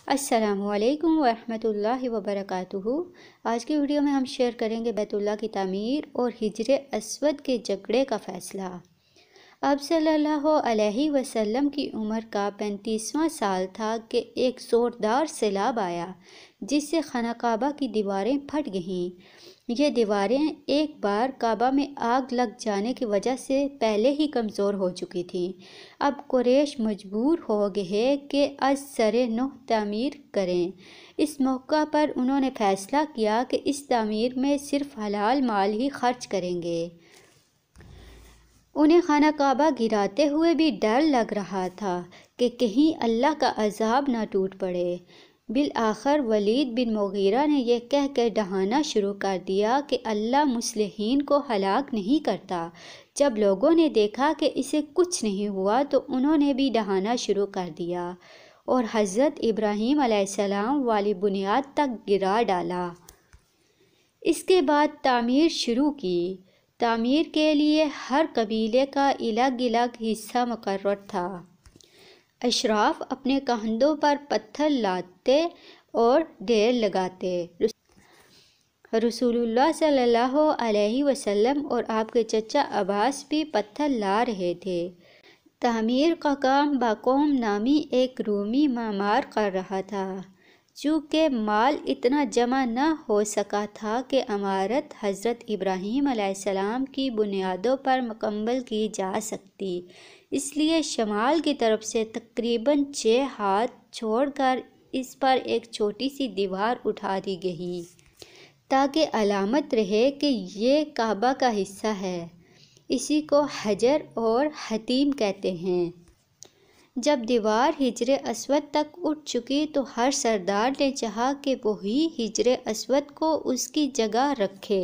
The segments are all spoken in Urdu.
السلام علیکم ورحمۃ اللہ وبرکاتہ۔ آج کی ویڈیو میں ہم شیئر کریں گے بیت اللہ کی تعمیر اور حجر اسود کے جھگڑے کا فیصلہ۔ آپ صلی اللہ علیہ وسلم کی عمر کا 35واں سال تھا کہ ایک زوردار سیلاب آیا جس سے خانہ کعبہ کی دیواریں پھٹ گئیں۔ یہ دیواریں ایک بار کعبہ میں آگ لگ جانے کی وجہ سے پہلے ہی کمزور ہو چکی تھیں۔ اب قریش مجبور ہو گئے کہ از سر نو تعمیر کریں۔ اس موقع پر انہوں نے فیصلہ کیا کہ اس تعمیر میں صرف حلال مال ہی خرچ کریں گے۔ انہیں خانہ کعبہ گراتے ہوئے بھی ڈر لگ رہا تھا کہ کہیں اللہ کا عذاب نہ ٹوٹ پڑے۔ بالآخر ولید بن مغیرہ نے یہ کہہ کر ڈھانا شروع کر دیا کہ اللہ مصلحین کو ہلاک نہیں کرتا۔ جب لوگوں نے دیکھا کہ اسے کچھ نہیں ہوا تو انہوں نے بھی ڈھانا شروع کر دیا اور حضرت ابراہیم علیہ السلام والی بنیاد تک گرا ڈالا۔ اس کے بعد تعمیر شروع کی۔ تعمیر کے لیے ہر قبیلے کا الگ الگ حصہ مقرر تھا۔ اشراف اپنے کندھوں پر پتھر لاتے اور ڈھیر لگاتے۔ رسول اللہ صلی اللہ علیہ وسلم اور آپ کے چچا عباس بھی پتھر لا رہے تھے۔ تعمیر کا کام باقوم نامی ایک رومی معمار کر رہا تھا۔ چونکہ مال اتنا جمع نہ ہو سکا تھا کہ عمارت حضرت ابراہیم علیہ السلام کی بنیادوں پر مکمل کی جا سکتی، اس لیے شمال کی طرف سے تقریباً 6 ہاتھ چھوڑ کر اس پر ایک چھوٹی سی دیوار اٹھا دی گئی تاکہ علامت رہے کہ یہ کعبہ کا حصہ ہے۔ اسی کو حجر اور حتیم کہتے ہیں۔ جب دیوار حجر اسود تک اٹھ چکی تو ہر سردار نے چاہا کہ وہی حجر اسود کو اس کی جگہ رکھے۔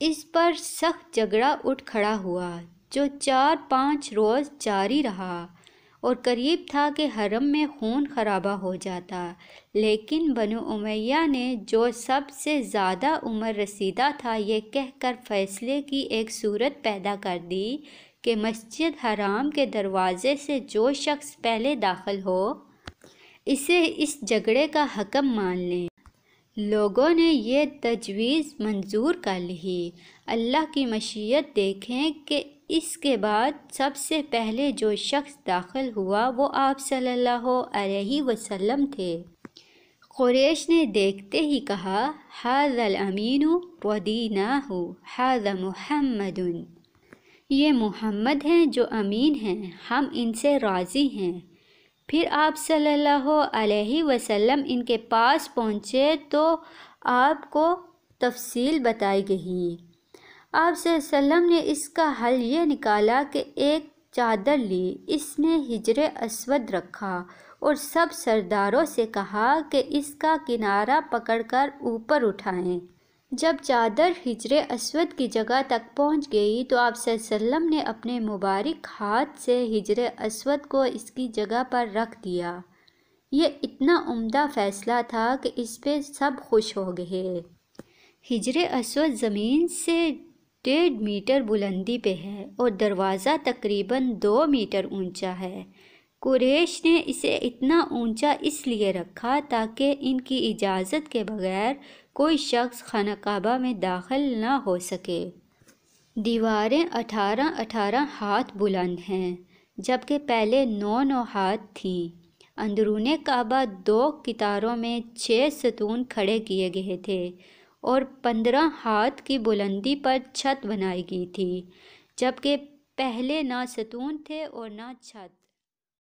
اس پر سخت جھگڑا اٹھ کھڑا ہوا جو 4-5 روز جاری رہا اور قریب تھا کہ حرم میں خون خرابہ ہو جاتا، لیکن بنو امیہ نے جو سب سے زیادہ عمر رسیدہ تھا یہ کہہ کر فیصلے کی ایک صورت پیدا کر دی کہ مسجد حرام کے دروازے سے جو شخص پہلے داخل ہو اسے اس جھگڑے کا حکم مان لیں۔ لوگوں نے یہ تجویز منظور کر لی۔ اللہ کی مشیت دیکھیں کہ اس کے بعد سب سے پہلے جو شخص داخل ہوا وہ آپ صلی اللہ علیہ وسلم تھے۔ قریش نے دیکھتے ہی کہا، ھذا الامین رضیناہ ھذا محمد۔ یہ محمد ہیں جو امین ہیں، ہم ان سے راضی ہیں۔ پھر آپ صلی اللہ علیہ وسلم ان کے پاس پہنچے تو آپ کو تفصیل بتائی گئی۔ آپ صلی اللہ علیہ وسلم نے اس کا حل یہ نکالا کہ ایک چادر لی، اس میں حجر اسود رکھا اور سب سرداروں سے کہا کہ اس کا کنارہ پکڑ کر اوپر اٹھائیں۔ جب چادر حجر اسود کی جگہ تک پہنچ گئی تو آپ صلی اللہ علیہ وسلم نے اپنے مبارک ہاتھ سے حجر اسود کو اس کی جگہ پر رکھ دیا۔ یہ اتنا عمدہ فیصلہ تھا کہ اس پہ سب خوش ہو گئے۔ حجر اسود زمین سے 1.5 میٹر بلندی پہ ہے اور دروازہ تقریباً 2 میٹر اونچا ہے۔ قریش نے اسے اتنا اونچا اس لیے رکھا تاکہ ان کی اجازت کے بغیر کوئی شخص خانہ کعبہ میں داخل نہ ہو سکے۔ دیواریں 18 ہاتھ بلند ہیں جبکہ پہلے 9 ہاتھ تھیں۔ اندرون کعبہ 2 قطاروں میں 6 ستون کھڑے کیے گئے تھے اور 15 ہاتھ کی بلندی پر چھت بنائی گئی تھی، جبکہ پہلے نہ ستون تھے اور نہ چھت۔